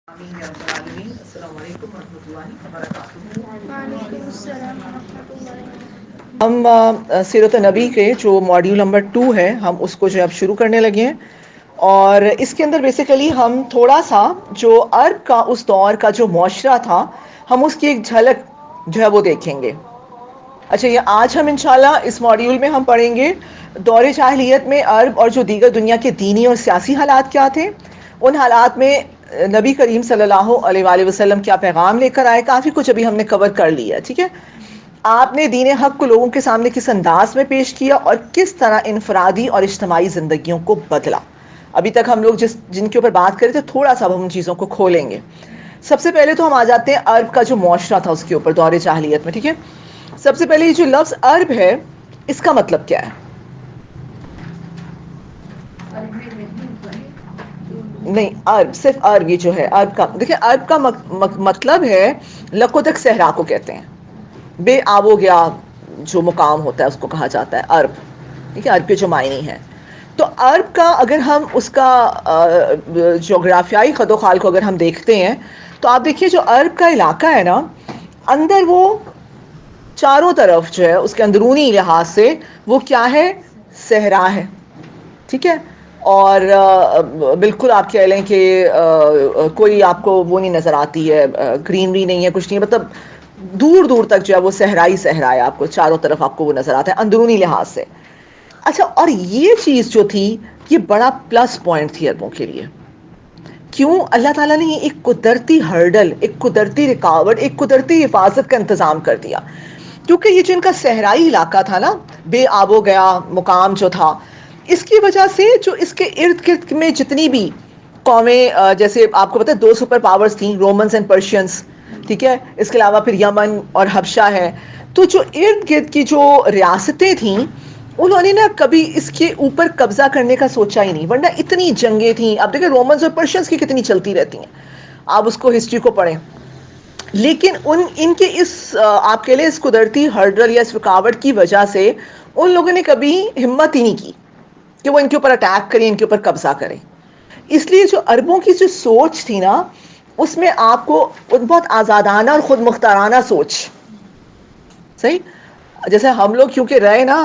آمین یا رب العالمین۔ السلام علیکم ورحمۃ اللہ وبرکاتہ۔ وعلیکم السلام ورحمۃ اللہ۔ ہم سیرت نبی کے جو ماڈیول نمبر 2 ہے ہم اس کو جو اب شروع کرنے لگے ہیں، اور اس کے اندر بیسیکلی ہم تھوڑا سا جو عرب کا اس دور کا جو معاشرہ تھا ہم اس کی ایک جھلک جو ہے وہ دیکھیں گے۔ اچھا، یہ آج ہم انشاءاللہ اس ماڈیول میں ہم پڑھیں گے دور جاہلیت میں عرب اور جو دیگر دنیا کے دینی اور سیاسی حالات کیا تھے، ان حالات میں نبی کریم صلی اللہ علیہ وآلہ وسلم کیا پیغام لے کر آئے۔ کافی کچھ ابھی ہم نے کور کر لیا، ٹھیک ہے۔ آپ نے دین حق کو لوگوں کے سامنے کس انداز میں پیش کیا اور کس طرح انفرادی اور اجتماعی زندگیوں کو بدلا۔ ابھی تک ہم لوگ جن کے اوپر بات کرے تھے تھوڑا سا ہم ان چیزوں کو کھولیں گے۔ سب سے پہلے تو ہم آ جاتے ہیں عرب کا جو معاشرہ تھا اس کے اوپر دور جاہلیت میں، ٹھیک ہے۔ سب سے پہلے یہ جو لفظ عرب ہے اس کا مطلب کیا ہے؟ نہیں، عرب صرف عرب، یہ جو ہے عرب کا، دیکھیں عرب کا مطلب ہے لقطک صحرا کو کہتے ہیں، بے آب و گیا جو مقام ہوتا ہے اس کو کہا جاتا ہے عرب، ٹھیک ہے۔ عرب کے جو معنی ہیں، تو عرب کا اگر ہم اس کا جغرافیائی خد و خال کو اگر ہم دیکھتے ہیں تو آپ دیکھیے جو عرب کا علاقہ ہے نا، اندر وہ چاروں طرف جو ہے اس کے اندرونی لحاظ سے وہ کیا ہے؟ صحرا ہے، ٹھیک ہے۔ اور بالکل آپ کہہ لیں کہ کوئی آپ کو وہ نہیں نظر آتی ہے، گرینری نہیں ہے، کچھ نہیں ہے، مطلب دور دور تک جو ہے وہ صحرائی صحرا ہے، آپ کو چاروں طرف آپ کو وہ نظر آتا ہے اندرونی لحاظ سے۔ اچھا، اور یہ چیز جو تھی یہ بڑا پلس پوائنٹ تھی عربوں کے لیے۔ کیوں؟ اللہ تعالیٰ نے ایک قدرتی ہرڈل، ایک قدرتی رکاوٹ، ایک قدرتی حفاظت کا انتظام کر دیا، کیونکہ یہ جو ان کا صحرائی علاقہ تھا نا، بے آب و گیا مقام جو تھا، اس کی وجہ سے جو اس کے ارد گرد میں جتنی بھی قومیں، جیسے آپ کو پتہ ہے 2 سپر پاورز تھیں، رومنز اینڈ پرشینز، ٹھیک ہے، اس کے علاوہ پھر یمن اور حبشہ ہے، تو جو ارد گرد کی جو ریاستیں تھیں انہوں نے نا کبھی اس کے اوپر قبضہ کرنے کا سوچا ہی نہیں، ورنہ اتنی جنگیں تھیں۔ اب دیکھیں رومنز اور پرشینز کی کتنی چلتی رہتی ہیں، آپ اس کو ہسٹری کو پڑھیں، لیکن ان کے اس آپ کے لیے اس قدرتی ہرڈل یا اس رکاوٹ کی وجہ سے ان لوگوں نے کبھی ہمت ہی نہیں کی کہ وہ ان کے اوپر اٹیک کریں، ان کے اوپر قبضہ کریں۔ اس لیے جو عربوں کی جو سوچ تھی نا، اس میں آپ کو بہت آزادانہ اور خود مختارانہ سوچ، صحیح، جیسے ہم لوگ کیونکہ رہے نا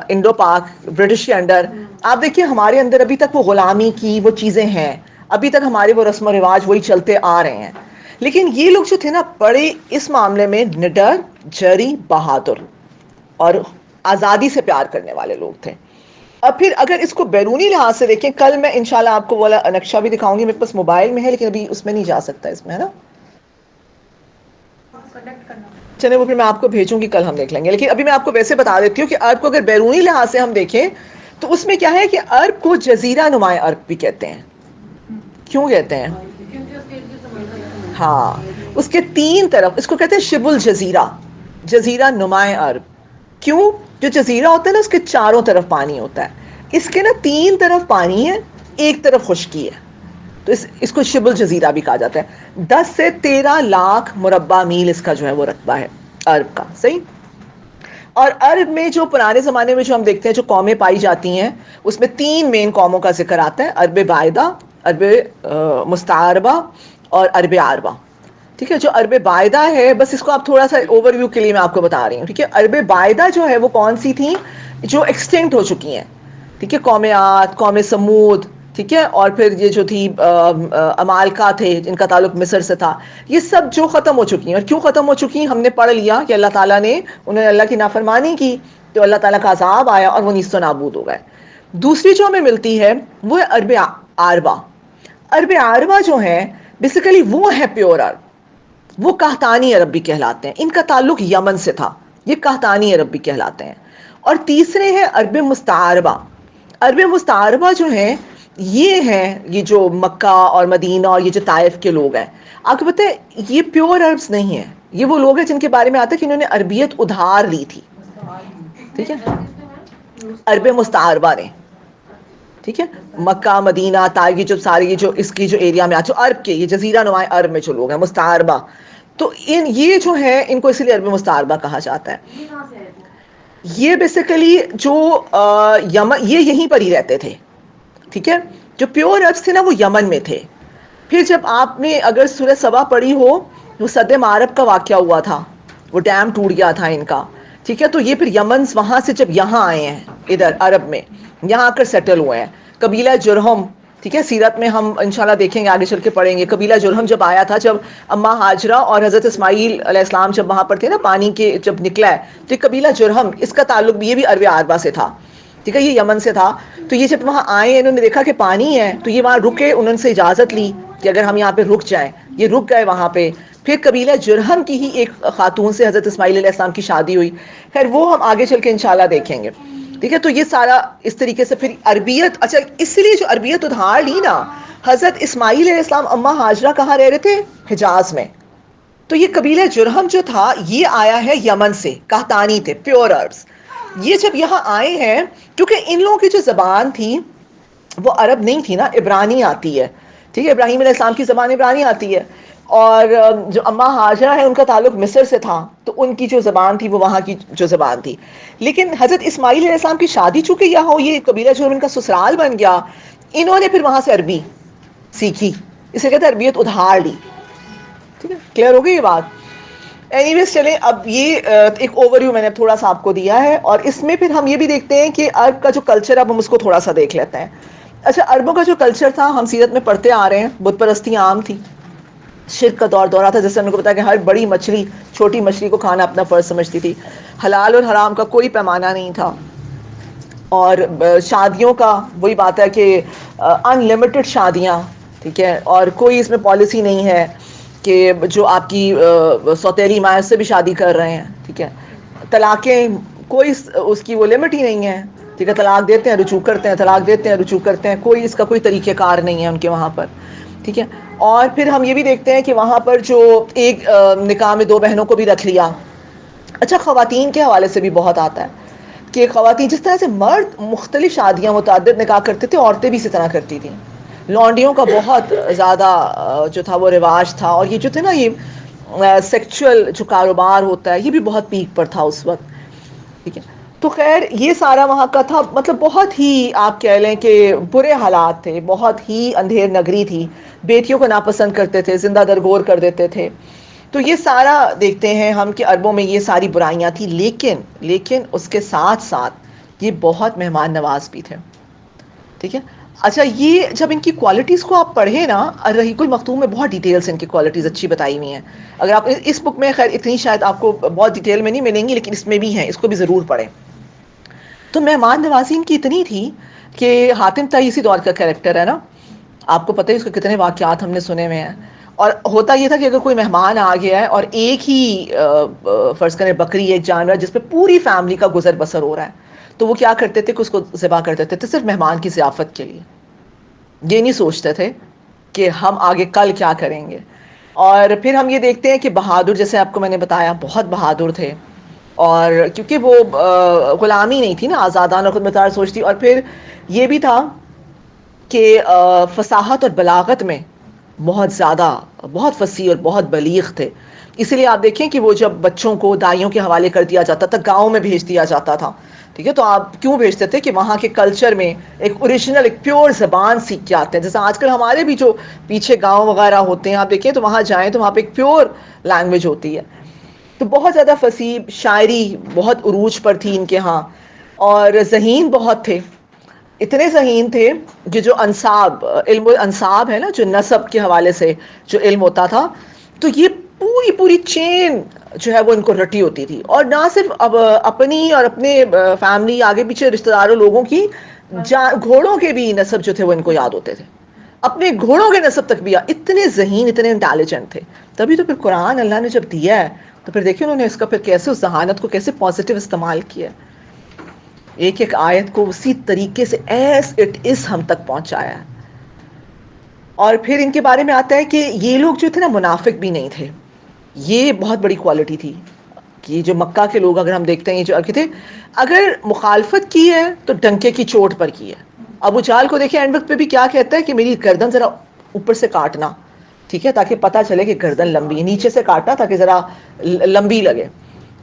انڈو پاک برٹش کے انڈر، آپ دیکھیے ہمارے اندر ابھی تک وہ غلامی کی وہ چیزیں ہیں، ابھی تک ہمارے وہ رسم و رواج وہی چلتے آ رہے ہیں، لیکن یہ لوگ جو تھے نا بڑے اس معاملے میں نڈر، جری، بہادر اور آزادی سے پیار کرنے والے لوگ تھے۔ اب پھر اگر اس کو بیرونی لحاظ سے دیکھیں، کل میں انشاءاللہ آپ کو وہ نقشہ بھی دکھاؤں گی، میرے پاس موبائل میں ہے لیکن ابھی اس میں نہیں جا سکتا، اس میں ہے نا، چلے وہ پھر میں آپ کو بھیجوں گی، کل ہم دیکھ لیں گے، لیکن ابھی میں آپ کو ویسے بتا دیتی ہوں کہ عرب کو اگر بیرونی لحاظ سے ہم دیکھیں تو اس میں کیا ہے کہ عرب کو جزیرہ نماء عرب بھی کہتے ہیں۔ کیوں کہتے ہیں؟ ہاں، اس کے 3 طرف اس کو کہتے ہیں شبہ الجزیرہ، جزیرہ نماء عرب۔ کیوں؟ جو جزیرہ ہوتا ہے نا اس کے چاروں طرف پانی ہوتا ہے، اس کے نا 3 طرف پانی ہے، ایک طرف خشکی ہے، تو اس کو شبہ الجزیرہ بھی کہا جاتا ہے۔ 10 سے 13 لاکھ مربع میل اس کا جو ہے وہ رقبہ ہے عرب کا، صحیح۔ اور عرب میں جو پرانے زمانے میں جو ہم دیکھتے ہیں جو قومیں پائی جاتی ہیں، اس میں 3 مین قوموں کا ذکر آتا ہے، عرب باعدہ، عرب مستعربہ اور عرب عاربہ، ٹھیک ہے۔ جو عرب باعدہ ہے، بس اس کو آپ تھوڑا سا اوور ویو کے لیے میں آپ کو بتا رہی ہوں، ٹھیک ہے۔ عرب باعدہ جو ہے وہ کون سی تھیں؟ جو ایکسٹنکٹ ہو چکی ہیں، ٹھیک ہے، قوم عاد، قوم سمود، ٹھیک ہے، اور پھر یہ جو تھی عمالقہ تھے جن کا تعلق مصر سے تھا، یہ سب جو ختم ہو چکی ہیں۔ اور کیوں ختم ہو چکی ہیں؟ ہم نے پڑھ لیا کہ اللہ تعالیٰ نے انہوں نے اللہ کی نافرمانی کی تو اللہ تعالیٰ کا عذاب آیا اور وہ نیست و نابود ہو گئے۔ دوسری جو ہمیں ملتی ہے وہ ہے عرب عاربہ۔ عرب عاربہ جو ہیں بیسیکلی وہ ہے پیور عرب، وہ قحطانی عرب بھی کہلاتے ہیں، ان کا تعلق یمن سے تھا، یہ قحطانی عرب بھی کہلاتے ہیں۔ اور تیسرے ہیں عرب مستعربہ۔ عرب مستعربہ جو ہیں یہ ہیں یہ جو مکہ اور مدینہ اور یہ جو طائف کے لوگ ہیں، آپ کو پتہ ہے یہ پیور عربز نہیں ہیں، یہ وہ لوگ ہیں جن کے بارے میں آتا ہے کہ انہوں نے عربیت ادھار لی تھی، ٹھیک ہے، عرب مستعربہ نے، ٹھیک ہے، مکہ مدینہ طائف، یہ جو ساری جو اس کی جو ایریا میں جو عرب کے یہ جزیرہ نماء عرب میں جو لوگ ہیں مستعربہ، تو یہ جو ہیں ان کو اس لیے عرب مستعربہ کہا جاتا ہے۔ یہ بیسیکلی جو یمن، یہ یہیں پر ہی رہتے تھے، ٹھیک ہے، جو پیور عربز تھے نا وہ یمن میں تھے، پھر جب آپ نے اگر سورہ سبا پڑھی ہو، وہ صد معرب کا واقعہ ہوا تھا، وہ ڈیم ٹوٹ گیا تھا ان کا، ٹھیک ہے، تو یہ پھر یمن وہاں سے جب یہاں آئے ہیں ادھر عرب میں، یہاں آ کر سیٹل ہوئے ہیں، قبیلہ جرہم، ٹھیک ہے، سیرت میں ہم انشاءاللہ دیکھیں گے، آگے چل کے پڑھیں گے، قبیلہ جرہم جب آیا تھا، جب اما ہاجرہ اور حضرت اسماعیل علیہ السلام جب وہاں پر تھے نا پانی کے جب نکلا ہے، تو یہ قبیلہ جرہم، اس کا تعلق بھی، یہ بھی عرب عربہ سے تھا، ٹھیک ہے، یہ یمن سے تھا. تو یہ جب وہاں آئے انہوں نے دیکھا کہ پانی ہے، تو یہ وہاں رکے، انہوں نے سے اجازت لی کہ اگر ہم یہاں پہ رک جائیں، یہ رک گئے وہاں پہ. پھر قبیلہ جرہم کی ہی ایک خاتون سے حضرت اسماعیل علیہ السلام کی شادی ہوئی. خیر وہ ہم آگے چل کے انشاءاللہ دیکھیں گے، ٹھیک ہے. تو یہ سارا اس طریقے سے پھر عربیت، اچھا اس لیے جو عربیت ادھار لی نا، حضرت اسماعیل علیہ السلام اما ہاجرہ کہاں رہ رہے تھے؟ حجاز میں. تو یہ قبیلہ جرہم جو تھا یہ آیا ہے یمن سے، قحطانی تھے، پیور عربs. یہ جب یہاں آئے ہیں، کیونکہ ان لوگوں کی جو زبان تھی وہ عرب نہیں تھی نا، عبرانی آتی ہے، ٹھیک ہے، ابراہیم علیہ السلام کی زبان عبرانی آتی ہے، اور جو اما ہاجرہ ہے ان کا تعلق مصر سے تھا، تو ان کی جو زبان تھی وہ وہاں کی جو زبان تھی. لیکن حضرت اسماعیل علیہ السلام کی شادی چونکہ یہاں ہو، یہ قبیلہ جو ان کا سسرال بن گیا، انہوں نے پھر وہاں سے عربی سیکھی، اسے کہتے ہیں عربیت ادھار لی. ٹھیک ہے، کلیئر ہو گئی یہ بات؟ اینی ویز چلیں، اب یہ ایک اوور ویو میں نے تھوڑا سا آپ کو دیا ہے، اور اس میں پھر ہم یہ بھی دیکھتے ہیں کہ عرب کا جو کلچر، اب ہم اس کو تھوڑا سا دیکھ لیتے ہیں. اچھا، عربوں کا جو کلچر تھا ہم سیرت میں پڑھتے آ رہے ہیں، بت پرستی عام تھی، شرک کا دورہ تھا، جیسے ہم نے کو بتایا کہ ہر بڑی مچھلی چھوٹی مچھلی کو کھانا اپنا فرض سمجھتی تھی، حلال اور حرام کا کوئی پیمانہ نہیں تھا، اور شادیوں کا وہی بات ہے کہ ان لمیٹڈ شادیاں، ٹھیک ہے، اور کوئی اس میں پالیسی نہیں ہے کہ جو آپ کی سوتیلی ماں سے بھی شادی کر رہے ہیں، ٹھیک ہے، طلاقیں کوئی اس کی وہ لمٹ ہی نہیں ہے، ٹھیک ہے، طلاق دیتے ہیں رجوع کرتے ہیں، طلاق دیتے ہیں رجوع کرتے ہیں، کوئی اس کا کوئی طریقہ کار نہیں ہے ان کے وہاں پر، ٹھیک ہے. اور پھر ہم یہ بھی دیکھتے ہیں کہ وہاں پر جو ایک نکاح میں دو بہنوں کو بھی رکھ لیا. اچھا، خواتین کے حوالے سے بھی بہت آتا ہے کہ خواتین جس طرح سے مرد مختلف شادیاں متعدد نکاح کرتے تھے، عورتیں بھی اسی طرح کرتی تھیں. لونڈیوں کا بہت زیادہ جو تھا وہ رواج تھا، اور یہ جو تھے نا یہ سیکچول جو کاروبار ہوتا ہے یہ بھی بہت پیک پر تھا اس وقت، ٹھیک ہے. تو خیر یہ سارا وہاں کا تھا، مطلب بہت ہی آپ کہہ لیں کہ برے حالات تھے، بہت ہی اندھیر نگری تھی، بیٹیوں کو ناپسند کرتے تھے، زندہ درگور کر دیتے تھے. تو یہ سارا دیکھتے ہیں ہم کہ عربوں میں یہ ساری برائیاں تھیں، لیکن اس کے ساتھ ساتھ یہ بہت مہمان نواز بھی تھے، ٹھیک ہے. اچھا، یہ جب ان کی کوالٹیز کو آپ پڑھیں نا، الرحیق المختوم میں بہت ڈیٹیل سے ان کی کوالٹیز اچھی بتائی ہوئی ہیں. اگر آپ اس بک میں، خیر اتنی شاید آپ کو بہت ڈیٹیل میں نہیں ملیں گی، لیکن اس میں بھی ہیں، اس کو بھی ضرور پڑھیں. تو مہمان نوازی ان کی اتنی تھی کہ حاتم طائی اسی دور کا کریکٹر ہے نا، آپ کو پتہ ہے اس کے کتنے واقعات ہم نے سنے ہوئے ہیں. اور ہوتا یہ تھا کہ اگر کوئی مہمان آ گیا ہے اور ایک ہی فرض کریں بکری، ایک جانور جس پہ پوری فیملی کا گزر بسر ہو رہا ہے، تو وہ کیا کرتے تھے کہ اس کو ذبح کر دیتے تھے صرف مہمان کی ضیافت کے لیے. یہ نہیں سوچتے تھے کہ ہم آگے کل کیا کریں گے. اور پھر ہم یہ دیکھتے ہیں کہ بہادر، جیسے آپ کو میں نے بتایا بہت بہادر تھے، اور کیونکہ وہ غلامی نہیں تھی نا، آزادانہ اور خود مختار سوچ تھی. اور پھر یہ بھی تھا کہ فصاحت اور بلاغت میں بہت زیادہ، بہت فصیح اور بہت بلیغ تھے. اسی لیے آپ دیکھیں کہ وہ جب بچوں کو دائیوں کے حوالے کر دیا جاتا تھا، گاؤں میں بھیج دیا جاتا تھا، ٹھیک ہے، تو آپ کیوں بھیجتے تھے کہ وہاں کے کلچر میں ایک اوریجنل، ایک پیور زبان سیکھ کے آتے ہیں. جیسے آج کل ہمارے بھی جو پیچھے گاؤں وغیرہ ہوتے ہیں، آپ دیکھیں تو وہاں جائیں تو وہاں پہ ایک پیور لینگویج ہوتی ہے. تو بہت زیادہ فصیح، شاعری بہت عروج پر تھی ان کے ہاں، اور ذہین بہت تھے. اتنے ذہین تھے کہ جو انصاب، علم الانصاب ہے نا، جو نسب کے حوالے سے جو علم ہوتا تھا، تو یہ پوری چین جو ہے وہ ان کو رٹی ہوتی تھی. اور نہ صرف اب اپنی اور اپنے فیملی آگے پیچھے رشتہ داروں لوگوں کی، گھوڑوں کے بھی نسب جو تھے وہ ان کو یاد ہوتے تھے، اپنے گھوڑوں کے نسب تک بھی اتنے ذہین، اتنے انٹیلیجنٹ تھے. تبھی تو پھر قرآن اللہ نے جب دیا ہے تو پھر دیکھیں انہوں نے اس کا پھر کیسے اس ذہانت کو کیسے پازیٹیو استعمال کیا، ایک ایک آیت کو اسی طریقے سے ایز اٹ از ہم تک پہنچایا. اور پھر ان کے بارے میں آتا ہے کہ یہ لوگ جو تھے نا منافق بھی نہیں تھے. یہ بہت بڑی کوالٹی تھی کہ جو مکہ کے لوگ، اگر ہم دیکھتے ہیں جو تھے، اگر مخالفت کی ہے تو ڈنکے کی چوٹ پر کی ہے. ابو جہل کو دیکھیں اینڈ وقت پہ بھی کیا کہتا ہے کہ میری گردن ذرا اوپر سے کاٹنا، ٹھیک ہے، تاکہ پتہ چلے کہ گردن لمبی ہے، نیچے سے کاٹنا تاکہ ذرا لمبی لگے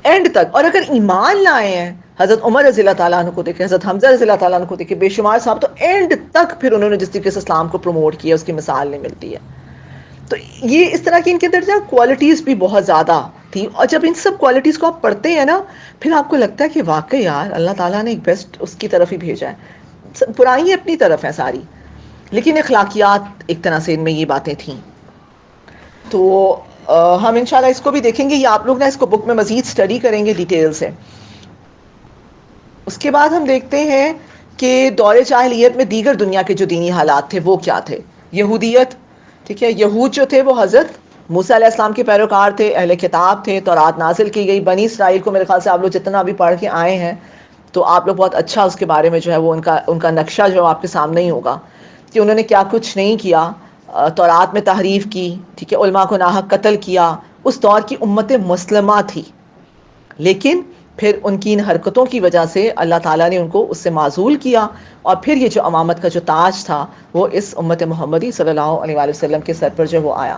اینڈ تک. اور اگر ایمان لائے ہیں، حضرت عمر رضی اللہ تعالیٰ عنہ کو دیکھیں، حضرت حمزہ رضی اللہ تعالیٰ عنہ کو دیکھیں، بے شمار صاحب، تو اینڈ تک پھر انہوں نے جس طریقے سے اسلام کو پروموٹ کیا اس کی مثال نہیں ملتی ہے. تو یہ اس طرح کی ان کے اندر کوالٹیز بھی بہت زیادہ تھی، اور جب ان سب کوالٹیز کو آپ پڑھتے ہیں نا پھر آپ کو لگتا ہے کہ واقعی یار اللہ تعالیٰ نے ایک بیسٹ اس کی طرف ہی بھیجا ہے. برائی اپنی طرف ہے ساری، لیکن اخلاقیات ایک طرح سے ان میں یہ باتیں تھیں. تو ہم انشاءاللہ اس کو بھی دیکھیں گے، یہ آپ لوگ نا اس کو بک میں مزید سٹڈی کریں گے ڈیٹیل سے. اس کے بعد ہم دیکھتے ہیں کہ دور جاہلیت میں دیگر دنیا کے جو دینی حالات تھے وہ کیا تھے. یہودیت، ٹھیک ہے، یہود جو تھے وہ حضرت موسیٰ علیہ السلام کے پیروکار تھے، اہل کتاب تھے، تورات نازل کی گئی. بنی اسرائیل کو میرے خیال سے آپ لوگ جتنا بھی پڑھ کے آئے ہیں تو آپ لوگ بہت اچھا اس کے بارے میں جو ہے وہ ان کا نقشہ جو آپ کے سامنے ہی ہوگا کہ انہوں نے کیا کچھ نہیں کیا. تورات میں تحریف کی، ٹھیک ہے، علماء کو ناحق قتل کیا. اس دور کی امت مسلمہ تھی، لیکن پھر ان کی ان حرکتوں کی وجہ سے اللہ تعالیٰ نے ان کو اس سے معزول کیا، اور پھر یہ جو امامت کا جو تاج تھا وہ اس امت محمدی صلی اللہ علیہ وآلہ وسلم کے سر پر جو وہ آیا.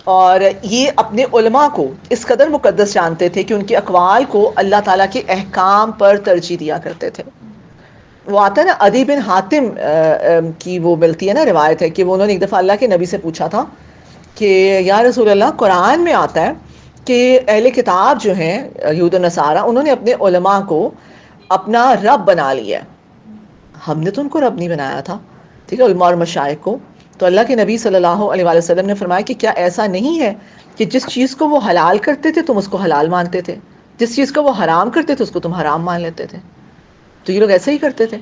اور یہ اپنے علماء کو اس قدر مقدس جانتے تھے کہ ان کے اقوال کو اللہ تعالیٰ کے احکام پر ترجیح دیا کرتے تھے. وہ آتا ہے نا عدی بن حاتم کی وہ ملتی ہے نا روایت ہے کہ وہ انہوں نے ایک دفعہ اللہ کے نبی سے پوچھا تھا کہ یا رسول اللہ، قرآن میں آتا ہے کہ اہل کتاب جو ہیں یہود و نصارہ انہوں نے اپنے علماء کو اپنا رب بنا لیا ہے، ہم نے تو ان کو رب نہیں بنایا تھا، ٹھیک ہے، علماء اور مشائخ کو. تو اللہ کے نبی صلی اللہ علیہ وآلہ وسلم نے فرمایا کہ کیا ایسا نہیں ہے کہ جس چیز کو وہ حلال کرتے تھے تم اس کو حلال مانتے تھے، جس چیز کو وہ حرام کرتے تھے اس کو تم حرام مان لیتے تھے. تو یہ لوگ ایسے ہی کرتے تھے.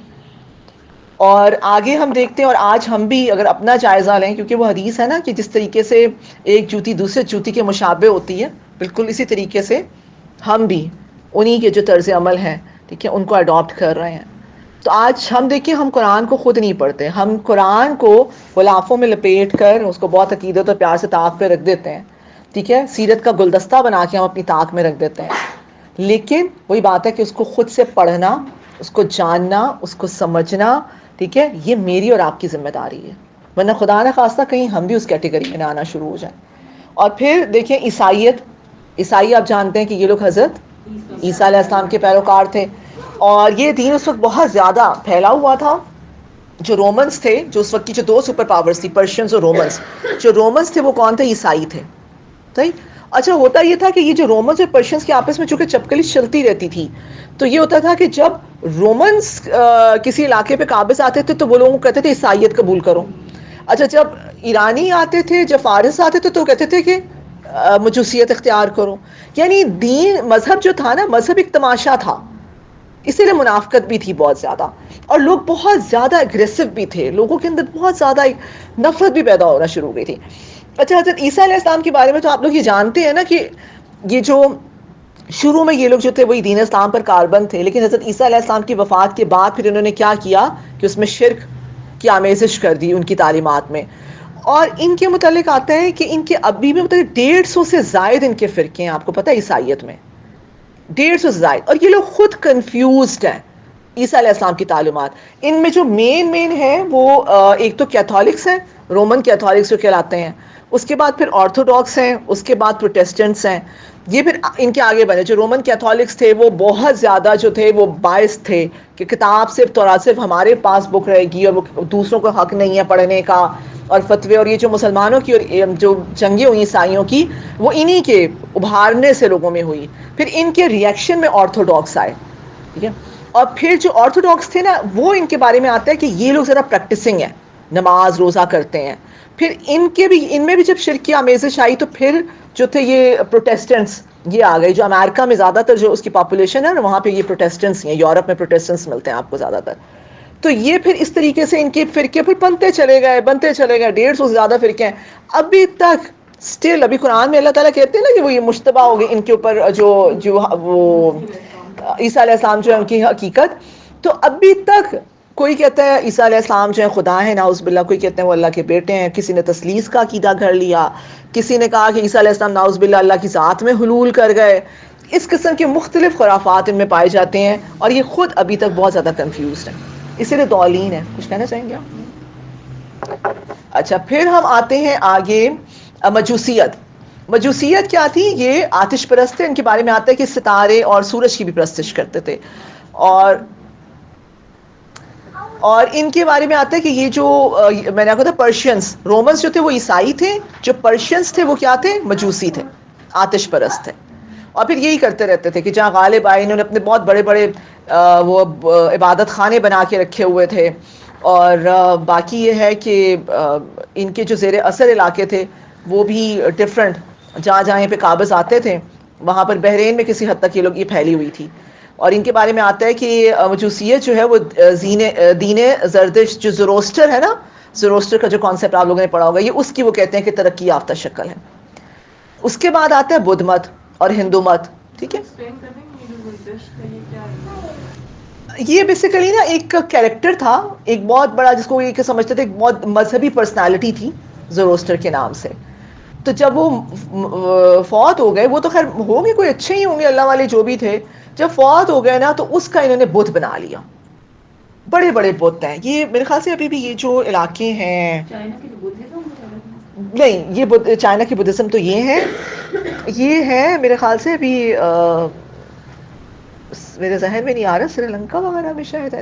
اور آگے ہم دیکھتے ہیں، اور آج ہم بھی اگر اپنا جائزہ لیں، کیونکہ وہ حدیث ہے نا کہ جس طریقے سے ایک جوتی دوسرے جوتی کے مشابہ ہوتی ہے، بالکل اسی طریقے سے ہم بھی انہی کے جو طرز عمل ہیں، ٹھیک ہے، ان کو اڈاپٹ کر رہے ہیں. تو آج ہم دیکھیں ہم قرآن کو خود نہیں پڑھتے، ہم قرآن کو غلافوں میں لپیٹ کر اس کو بہت عقیدت اور پیار سے طاق پہ رکھ دیتے ہیں، ٹھیک ہے، سیرت کا گلدستہ بنا کے ہم اپنی طاق میں رکھ دیتے ہیں. لیکن وہی بات ہے کہ اس کو خود سے پڑھنا، اس کو جاننا، اس کو سمجھنا، ٹھیک ہے، یہ میری اور آپ کی ذمہ داری ہے، ورنہ خدا نہ خواستہ کہیں ہم بھی اس کیٹیگری میں نہ آنا شروع ہو جائیں. اور پھر دیکھیں عیسائیت، عیسائی آپ جانتے ہیں کہ یہ لوگ حضرت عیسیٰ علیہ السلام کے پیروکار تھے، اور یہ دین اس وقت بہت زیادہ پھیلا ہوا تھا. جو رومنز تھے، جو اس وقت کی جو دو سپر پاورز تھی، پرشینز اور رومنز، جو رومنز تھے وہ کون تھے؟ عیسائی تھے. صحیح. اچھا ہوتا یہ تھا کہ یہ جو رومنز اور پرشینز کے آپس میں چونکہ چپکلی چلتی رہتی تھی، تو یہ ہوتا تھا کہ جب رومنز کسی علاقے پہ قابض آتے تھے تو وہ لوگوں کو کہتے تھے عیسائیت قبول کرو. اچھا جب ایرانی آتے تھے، جب فارس آتے تھے تو کہتے تھے کہ مجوسیت اختیار کرو. یعنی دین، مذہب جو تھا نا، مذہب ایک تماشا تھا، اسی لیے منافقت بھی تھی بہت زیادہ، اور لوگ بہت زیادہ اگریسو بھی تھے، لوگوں کے اندر بہت زیادہ نفرت بھی پیدا ہونا شروع ہو گئی تھی. اچھا حضرت عیسیٰ علیہ السلام کے بارے میں تو آپ لوگ یہ جانتے ہیں نا کہ یہ جو شروع میں یہ لوگ جو تھے وہی دین اسلام پر کاربند تھے، لیکن حضرت عیسیٰ علیہ السلام کی وفات کے بعد پھر انہوں نے کیا کیا کہ اس میں شرک کی آمیزش کر دی ان کی تعلیمات میں. اور ان کے متعلق آتا ہے کہ ان کے ابھی بھی مطلب 150 سے زائد ان کے فرقے ہیں، آپ کو پتہ ہے عیسائیت میں 150 سے زائد، اور یہ لوگ خود کنفیوزڈ ہیں عیسیٰ علیہ السلام کی تعلیمات. ان میں جو مین ہے وہ ایک تو کیتھولکس ہیں، رومن کیتھولکس جو کہلاتے ہیں، اس کے بعد پھر آرتھوڈاکس ہیں، اس کے بعد پروٹیسٹنٹس ہیں. یہ پھر ان کے آگے بنے. جو رومن کیتھولکس تھے وہ بہت زیادہ جو تھے وہ باعث تھے کہ کتاب صرف تورات صرف ہمارے پاس بک رہے گی اور وہ دوسروں کو حق نہیں ہے پڑھنے کا، اور فتوے. اور یہ جو مسلمانوں کی اور جو جنگیں ہوئی عیسائیوں کی وہ انہی کے ابھارنے سے لوگوں میں ہوئی. پھر ان کے ریئیکشن میں آرتھوڈاکس آئے، ٹھیک ہے. اور پھر جو آرتھوڈاکس تھے نا وہ ان کے بارے میں آتا ہے کہ یہ لوگ ذرا پریکٹسنگ ہیں، نماز روزہ کرتے ہیں. پھر ان میں بھی جب شرک کی آمیزش آئی تو پھر جو تھے یہ پروٹیسٹنٹس یہ آ گئے. جو امریکہ میں زیادہ تر جو اس کی پاپولیشن ہے نا وہاں پہ یہ پروٹیسٹنٹس ہیں، یورپ میں پروٹیسٹنٹس ملتے ہیں آپ کو زیادہ تر. تو یہ پھر اس طریقے سے ان کے فرقے پھر بنتے چلے گئے 150 سے زیادہ فرقے ہیں ابھی تک. اسٹل ابھی قرآن میں اللہ تعالیٰ کہتے ہیں نا کہ وہ یہ مشتبہ ہو گئے ان کے اوپر جو وہ عیسیٰ علیہ السلام جو ہے ان کی حقیقت. تو ابھی تک کوئی کہتا ہے عیسیٰ علیہ السلام جو ہے خدا ہے نعوذ باللہ، کوئی کہتے ہیں وہ اللہ کے بیٹے ہیں، کسی نے تثلیث کا عقیدہ گھڑ لیا، کسی نے کہا کہ عیسیٰ علیہ السلام نعوذ باللہ اللہ کی ذات میں حلول کر گئے. اس قسم کے مختلف خرافات ان میں پائے جاتے ہیں اور یہ خود ابھی تک بہت زیادہ کنفیوزڈ ہیں، اسی لیے ضالین ہیں. کچھ کہنا چاہیں گے آپ؟ اچھا پھر ہم آتے ہیں آگے مجوسیت. مجوسیت کیا تھی؟ یہ آتش پرست تھے. ان کے بارے میں آتا ہے کہ ستارے اور سورج کی بھی پرستش کرتے تھے. اور اور ان کے بارے میں آتا ہے کہ یہ جو میں نے آپ کو بتایا پرشینس، رومنس جو تھے وہ عیسائی تھے، جو پرشینس تھے وہ کیا تھے؟ مجوسی تھے، آتش پرست تھے، اور پھر یہی کرتے رہتے تھے کہ جہاں غالب آئے انہوں نے اپنے بہت بڑے بڑے وہ عبادت خانے بنا کے رکھے ہوئے تھے. اور باقی یہ ہے کہ ان کے جو زیر اثر علاقے تھے وہ بھی ڈفرینٹ، جہاں جہاں پہ قابض آتے تھے وہاں پر بحرین میں کسی حد تک یہ پھیلی ہوئی تھی. اور ان کے بارے میں آتا ہے کہ مجوسیت جو ہے وہ دین زردشت جو زروسٹر ہے نا، زروسٹر کا جو کانسیپٹ آپ لوگوں نے پڑھا ہوگا، یہ اس کی وہ کہتے ہیں کہ ترقی یافتہ شکل ہے. اس کے بعد آتا ہے بدھ مت اور ہندو مت. ٹھیک ہے، یہ بیسیکلی نا ایک کیریکٹر تھا، ایک بہت بڑا، جس کو یہ سمجھتے تھے ایک بہت مذہبی پرسنالٹی تھی زروسٹر کے نام سے. تو جب وہ فوت ہو گئے، وہ تو خیر ہوں گے کوئی اچھے ہی ہوں گے اللہ والے جو بھی تھے، جب فوت ہو گئے نا تو اس کا انہوں نے بدھ بنا لیا. بڑے بڑے بت ہیں یہ، میرے خیال سے ابھی بھی یہ جو علاقے ہیں، نہیں یہ چائنا کی بدھزم تو یہ ہے میرے خیال سے ابھی میرے ذہن میں نہیں آ رہا، سری لنکا وغیرہ میں شاید ہے،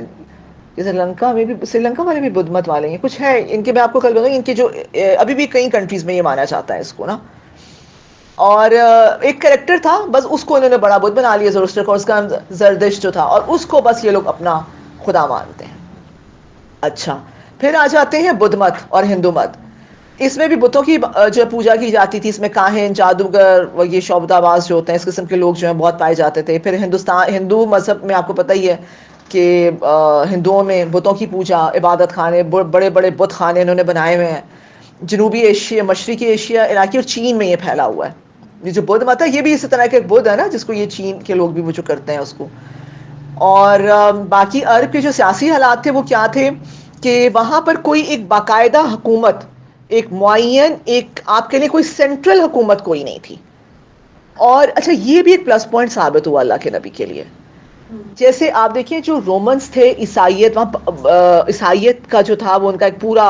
سری لنکا میں بھی، سری لنکا والے بھی بدھ مت والے ہیں کچھ ہے ان کے. میں آپ کو کل بتاؤں گی ان کے جو ابھی بھی کئی کنٹریز میں یہ مانا جاتا ہے اس کو نا. اور ایک کریکٹر تھا بس، اس کو انہوں نے بڑا بدھ بنا لیا زروسٹر کو، اس کا زردشت جو تھا، اور اس کو بس یہ لوگ اپنا خدا مانتے ہیں. اچھا، پھر آ جاتے ہیں بدھ مت اور ہندو مت. اس میں بھی بتوں کی جو پوجا کی جاتی تھی، اس میں کاہن، جادوگر اور یہ شعبدہ باز جو ہوتے ہیں اس قسم کے لوگ جو ہیں بہت پائے جاتے تھے. پھر ہندو مذہب میں آپ کو پتہ ہی ہے کہ ہندوؤں میں بتوں کی پوجا، عبادت خانے، بڑے بڑے بت خانے انہوں نے بنائے ہوئے ہیں. جنوبی ایشیا، مشرقی ایشیا علاقے اور چین میں یہ پھیلا ہوا ہے. یہ جو بدھ مت ہے یہ بھی اسی طرح کے ایک بدھ ہے نا، جس کو یہ چین کے لوگ بھی وہ جو کرتے ہیں اس کو. اور باقی عرب کے جو سیاسی حالات تھے وہ کیا تھے کہ وہاں پر کوئی ایک باقاعدہ حکومت، ایک معین، ایک آپ کے لیے کوئی سینٹرل حکومت کوئی نہیں تھی. اور اچھا یہ بھی ایک پلس پوائنٹ ثابت ہوا اللہ کے نبی کے لیے. جیسے آپ دیکھیں جو رومنس تھے، عیسائیت، وہاں عیسائیت کا جو تھا وہ ان کا ایک پورا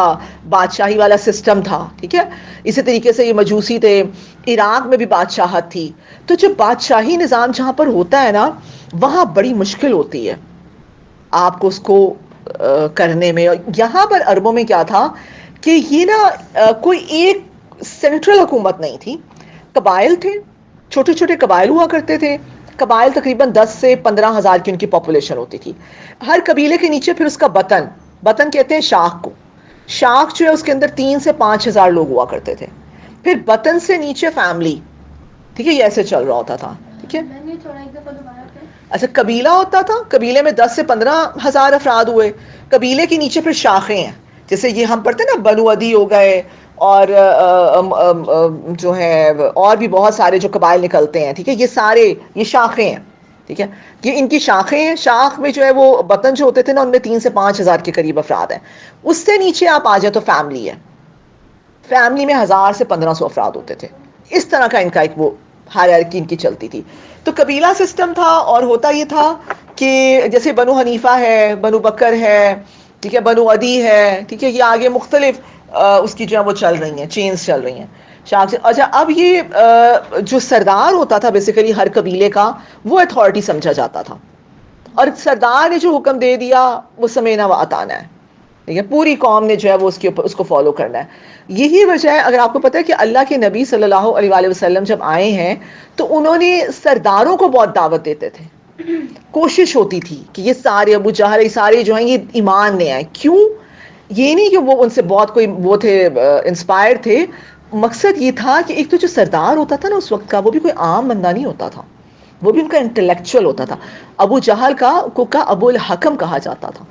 بادشاہی والا سسٹم تھا. ٹھیک ہے، اسی طریقے سے یہ مجوسی تھے، عراق میں بھی بادشاہت تھی. تو جو بادشاہی نظام جہاں پر ہوتا ہے نا وہاں بڑی مشکل ہوتی ہے آپ کو اس کو کرنے میں. یہاں پر عربوں میں کیا تھا کہ یہ نا کوئی ایک سینٹرل حکومت نہیں تھی، قبائل تھے، چھوٹے چھوٹے قبائل ہوا کرتے تھے. قبائل تقریباً 10 سے 15,000 کی ان کی پاپولیشن ہوتی تھی. ہر قبیلے کے نیچے پھر اس کا بطن کہتے ہیں شاخ کو. شاخ جو ہے اس کے اندر 3 سے 5,000 لوگ ہوا کرتے تھے. پھر بطن سے نیچے فیملی. ٹھیک ہے، یہ ایسے چل رہا ہوتا تھا. ٹھیک ہے، اچھا قبیلہ ہوتا تھا، قبیلے میں 10 سے 15,000 افراد ہوئے. قبیلے کے نیچے پھر شاخیں ہیں، جیسے یہ ہم پڑھتے ہیں نا بنو عدی ہو گئے، اور جو ہے اور بھی بہت سارے جو قبائل نکلتے ہیں. ٹھیک ہے، یہ سارے یہ شاخیں ہیں. ٹھیک ہے، یہ ان کی شاخیں ہیں. شاخ میں جو ہے وہ بطن جو ہوتے تھے نا ان میں 3 سے 5,000 کے قریب افراد ہیں. اس سے نیچے آپ آ جائیں تو فیملی ہے. فیملی میں 1,000 سے 1,500 افراد ہوتے تھے. اس طرح کا ان کا ایک وہ ہائرارکی ان کی چلتی تھی. تو قبیلہ سسٹم تھا. اور ہوتا یہ تھا کہ جیسے بنو حنیفہ ہے، بنو بکر ہے، ٹھیک ہے، بنو عدی ہے، ٹھیک ہے، یہ آگے مختلف اس کی جو ہے وہ چل رہی ہیں، چینز چل رہی ہیں. اچھا اب یہ جو سردار ہوتا تھا بیسیکلی ہر قبیلے کا، وہ اتھارٹی سمجھا جاتا تھا. اور سردار نے جو حکم دے دیا وہ سمینا و اطانا ہے. ٹھیک ہے، پوری قوم نے جو ہے وہ اس کو فالو کرنا ہے. یہی وجہ ہے، اگر آپ کو پتہ ہے کہ اللہ کے نبی صلی اللہ علیہ وآلہ وسلم جب آئے ہیں تو انہوں نے سرداروں کو بہت دعوت دیتے تھے. کوشش ہوتی تھی کہ یہ سارے ابو جہل، یہ سارے جو ہیں یہ ایمان لے آئیں. کیوں؟ یہ نہیں کہ وہ ان سے بہت کوئی وہ تھے انسپائر تھے. مقصد یہ تھا کہ ایک تو جو سردار ہوتا تھا نا اس وقت کا، وہ بھی کوئی عام بندہ نہیں ہوتا تھا، وہ بھی ان کا انٹلیکچوئل ہوتا تھا. ابو جہل کا ابو الحکم کہا جاتا تھا.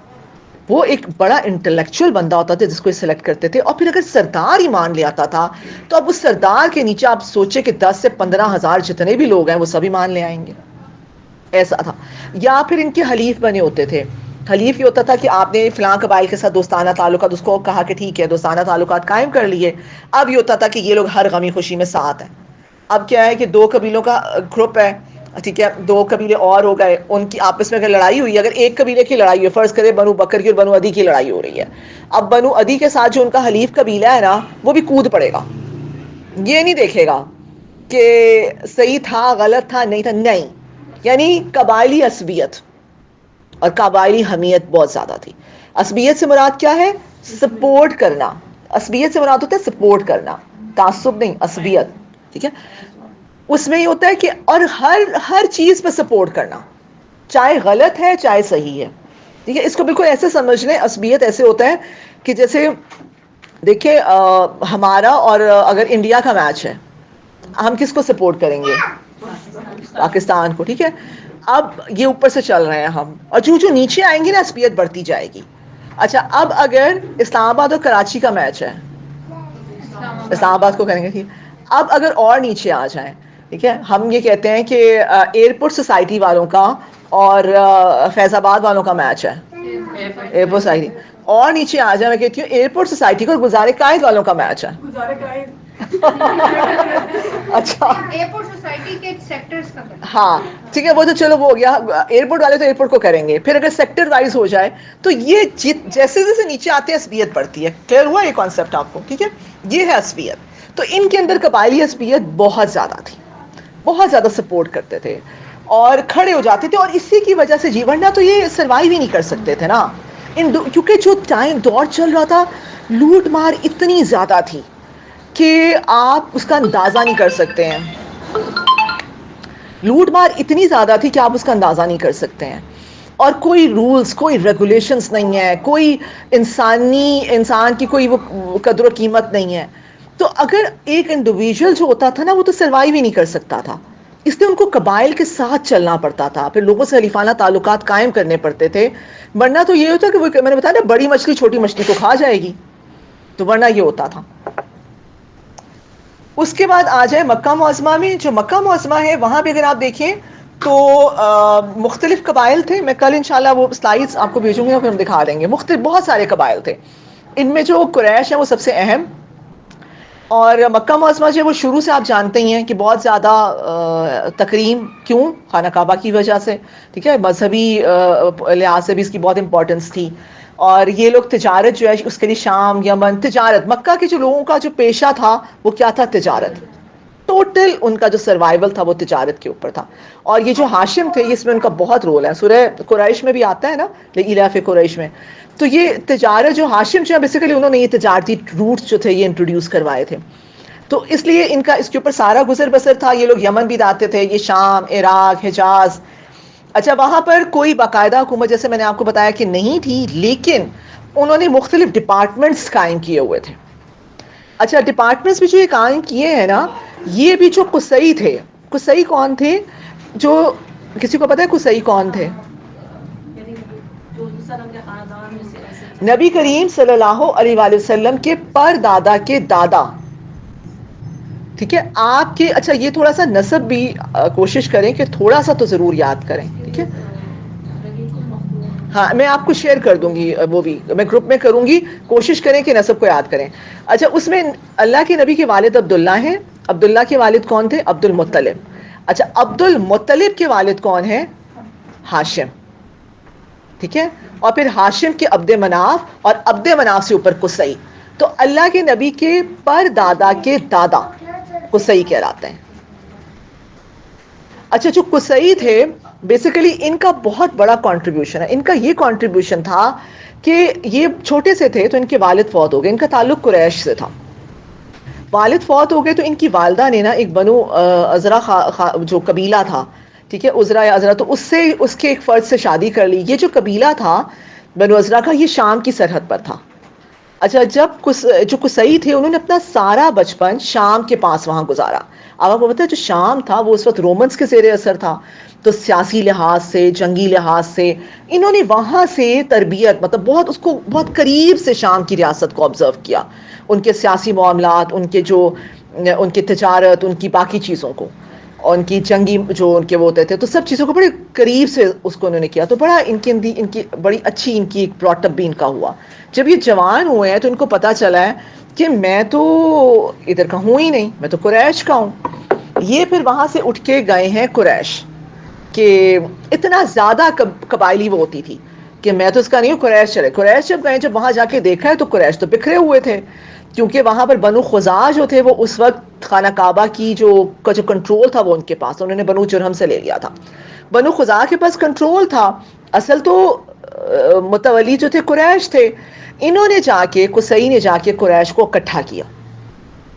وہ ایک بڑا انٹلیکچوئل بندہ ہوتا تھا جس کو سلیکٹ کرتے تھے. اور پھر اگر سردار ہی مان لے آتا تھا تو اب اس سردار کے نیچے آپ سوچے کہ 10 سے 15,000 جتنے بھی لوگ ہیں وہ سبھی مان لے آئیں گے. ایسا تھا. یا پھر ان کے حلیف بنے ہوتے تھے. حلیف یہ ہوتا تھا کہ آپ نے فلاں قبائل کے ساتھ دوستانہ تعلقات، اس کو کہا کہ ٹھیک ہے دوستانہ تعلقات قائم کر لیے. اب یہ ہوتا تھا کہ یہ لوگ ہر غمی خوشی میں ساتھ ہیں. اب کیا ہے کہ 2 قبیلوں کا گروپ ہے، ٹھیک ہے، 2 قبیلے اور ہو گئے، ان کی آپس میں اگر لڑائی ہوئی، اگر ایک قبیلے کی لڑائی ہوئی، فرض کرے بنو بکر کی اور بنو عدی کی لڑائی ہو رہی ہے، اب بنو عدی کے ساتھ جو ان کا حلیف قبیلہ ہے نا وہ بھی کود پڑے گا. یہ نہیں دیکھے گا کہ صحیح تھا، غلط تھا، نہیں تھا، نہیں. یعنی قبائلی عصبیت اور قبائلی حمیت بہت زیادہ تھی. عصبیت سے مراد کیا ہے؟ سپورٹ کرنا. عصبیت سے مراد ہوتا ہے سپورٹ کرنا, تعصب نہیں, عصبیت. ٹھیک ہے, اس میں یہ ہوتا ہے کہ اور ہر چیز پہ سپورٹ کرنا, چاہے غلط ہے چاہے صحیح ہے. ٹھیک ہے, اس کو بالکل ایسے سمجھ لیں, عصبیت ایسے ہوتا ہے کہ جیسے دیکھیں ہمارا اور اگر انڈیا کا میچ ہے, ہم کس کو سپورٹ کریں گے؟ پاکستان کو. ٹھیک ہے, اب یہ اوپر سے چل رہے ہیں ہم, اور جو نیچے آئیں گے نا عصبیت بڑھتی جائے گی. اچھا, اب اگر اسلام آباد اور کراچی کا میچ ہے, اسلام آباد کو کریں گے. ٹھیک, اب اگر اور نیچے آ جائیں, ٹھیک ہے, ہم یہ کہتے ہیں کہ ایئرپورٹ سوسائٹی والوں کا اور فیض آباد والوں کا میچ ہے, ایئرپورٹ سوسائٹی, اور نیچے آ جائیں, میں کہتی ہوں ایئرپورٹ سوسائٹی کو اور گزارے قائد والوں کا میچ ہے. اچھا, ایئرپورٹ سوسائٹی کے سیکٹرز کا کریں. ہاں ٹھیک ہے, وہ تو چلو وہ ہو گیا, ایئرپورٹ والے تو ایئرپورٹ کو کریں گے. پھر اگر سیکٹر وائز ہو جائے تو یہ جیسے جیسے نیچے آتے ہیں عصبیت بڑھتی ہے. کلیئر ہوا یہ کانسیپٹ آپ کو؟ ٹھیک ہے, یہ ہے عصبیت. تو ان کے اندر قبائلی عصبیت بہت زیادہ تھی, بہت زیادہ سپورٹ کرتے تھے اور کھڑے ہو جاتے تھے, اور اسی کی وجہ سے ورنہ تو یہ سروائیو ہی نہیں کر سکتے تھے نا. کیونکہ جو ٹائم دور چل رہا تھا, لوٹ مار اتنی زیادہ تھی کہ آپ اس کا اندازہ نہیں کر سکتے ہیں. لوٹ مار اتنی زیادہ تھی کہ آپ اس کا اندازہ نہیں کر سکتے ہیں. اور کوئی رولز, کوئی ریگولیشنز نہیں ہے, کوئی انسان کی کوئی وہ قدر و قیمت نہیں ہے. تو اگر ایک انڈیویجول جو ہوتا تھا نا, وہ تو سروائیو ہی نہیں کر سکتا تھا. اس لیے ان کو قبائل کے ساتھ چلنا پڑتا تھا, پھر لوگوں سے حلیفانہ تعلقات قائم کرنے پڑتے تھے. ورنہ تو یہ ہوتا کہ وہ, میں نے بتایا نا, بڑی مچھلی چھوٹی مچھلی کو کھا جائے گی, تو ورنہ یہ ہوتا تھا. اس کے بعد آ جائے مکہ معظمہ میں. جو مکہ معظمہ ہے وہاں پہ اگر آپ دیکھیں تو مختلف قبائل تھے. میں کل انشاءاللہ وہ سلائیڈز آپ کو بھیجوں گی اور پھر ہم دکھا دیں گے. مختلف بہت سارے قبائل تھے. ان میں جو قریش ہیں وہ سب سے اہم, اور مکہ معظمہ جو ہے وہ شروع سے آپ جانتے ہی ہیں کہ بہت زیادہ تکریم, کیوں؟ خانہ کعبہ کی وجہ سے. ٹھیک ہے, مذہبی لحاظ سے بھی اس کی بہت امپورٹنس تھی. اور یہ لوگ تجارت جو ہے اس کے لیے شام, یمن, تجارت, مکہ کے جو لوگوں کا جو پیشہ تھا وہ کیا تھا؟ تجارت. ٹوٹل ان کا جو سروائیول تھا وہ تجارت کے اوپر تھا. اور یہ جو ہاشم تھے, اس میں ان کا بہت رول ہے. سورہ قریش میں بھی آتا ہے نا, لإلاف قریش میں. تو یہ تجارت جو ہاشم جو ہے بیسیکلی انہوں نے یہ تجارتی روٹس جو تھے یہ انٹروڈیوس کروائے تھے. تو اس لیے ان کا اس کے اوپر سارا گزر بسر تھا. یہ لوگ یمن بھی آتے تھے, یہ شام, عراق, حجاز. اچھا, وہاں پر کوئی باقاعدہ حکومت جیسے میں نے آپ کو بتایا کہ نہیں تھی, لیکن انہوں نے مختلف ڈپارٹمنٹس قائم کیے ہوئے تھے. اچھا, ڈپارٹمنٹس بھی جو یہ قائم کیے ہیں نا, یہ بھی جو قصی تھے. قصی کون تھے؟ جو کسی کو پتا ہے قصی کون تھے؟ نبی کریم صلی اللہ علیہ وآلہ وسلم کے پر دادا کے دادا. ٹھیک ہے, آپ کے, اچھا یہ تھوڑا سا نسب بھی کوشش کریں کہ تھوڑا سا تو ضرور یاد کریں. ٹھیک ہے, ہاں میں آپ کو شیئر کر دوں گی, وہ بھی میں گروپ میں کروں گی. کوشش کریں کہ نسب کو یاد کریں. اچھا, اس میں اللہ کے نبی کے والد عبداللہ ہیں. عبداللہ کے والد کون تھے؟ عبد المطلب. اچھا, عبد المطلب کے والد کون ہیں؟ ہاشم. ٹھیک ہے, اور پھر ہاشم کے عبد مناف, اور عبد مناف سے اوپر قصی. تو اللہ کے نبی کے پر دادا کے دادا قصی کہلاتے ہیں. اچھا, جو قصی تھے بیسیکلی ان کا بہت بڑا کنٹریبیوشن ہے. ان کا یہ کنٹریبیوشن تھا کہ یہ چھوٹے سے تھے تو ان کے والد فوت ہو گئے. ان کا تعلق قریش سے تھا. والد فوت ہو گئے تو ان کی والدہ نے نا ایک بنو عذرا جو قبیلہ تھا, ٹھیک ہے, عذرا یا عذرا, تو اس کے ایک فرد سے شادی کر لی. یہ جو قبیلہ تھا بنو عذرا کا, یہ شام کی سرحد پر تھا. اچھا, جب جو قصی تھے انہوں نے اپنا سارا بچپن شام کے پاس وہاں گزارا. اب آپ کو پتا ہے جو شام تھا وہ اس وقت رومنز کے زیر اثر تھا, تو سیاسی لحاظ سے, جنگی لحاظ سے انہوں نے وہاں سے تربیت, مطلب بہت اس کو بہت قریب سے شام کی ریاست کو آبزرو کیا. ان کے سیاسی معاملات, ان کی تجارت, ان کی باقی چیزوں کو, اور ان کی جنگی جو ان کے وہ ہوتے تھے, تو سب چیزوں کو بڑے قریب سے اس کو انہوں نے کیا. تو بڑا ان کی بڑی اچھی ان کی ایک براٹ اپ بھی ان کا ہوا. جب یہ جوان ہوئے ہیں تو ان کو پتا چلا ہے کہ میں تو ادھر کا ہوں ہی نہیں, میں تو قریش کا ہوں. یہ پھر وہاں سے اٹھ کے گئے ہیں قریش, کہ اتنا زیادہ قبائلی وہ ہوتی تھی کہ میں تو اس کا نہیں ہوں, قریش چلے. قریش جب گئے, جب وہاں جا کے دیکھا ہے تو قریش تو بکھرے ہوئے تھے, کیونکہ وہاں پر بنو خزاع جو تھے وہ اس وقت خانہ کعبہ کی جو کنٹرول تھا وہ ان کے پاس, انہوں نے بنو جرہم سے لے لیا تھا. بنو خزاع کے پاس کنٹرول تھا. اصل تو متولی جو تھے قریش تھے، انہوں نے جا کے قصی نے جا کے قریش کو اکٹھا کیا.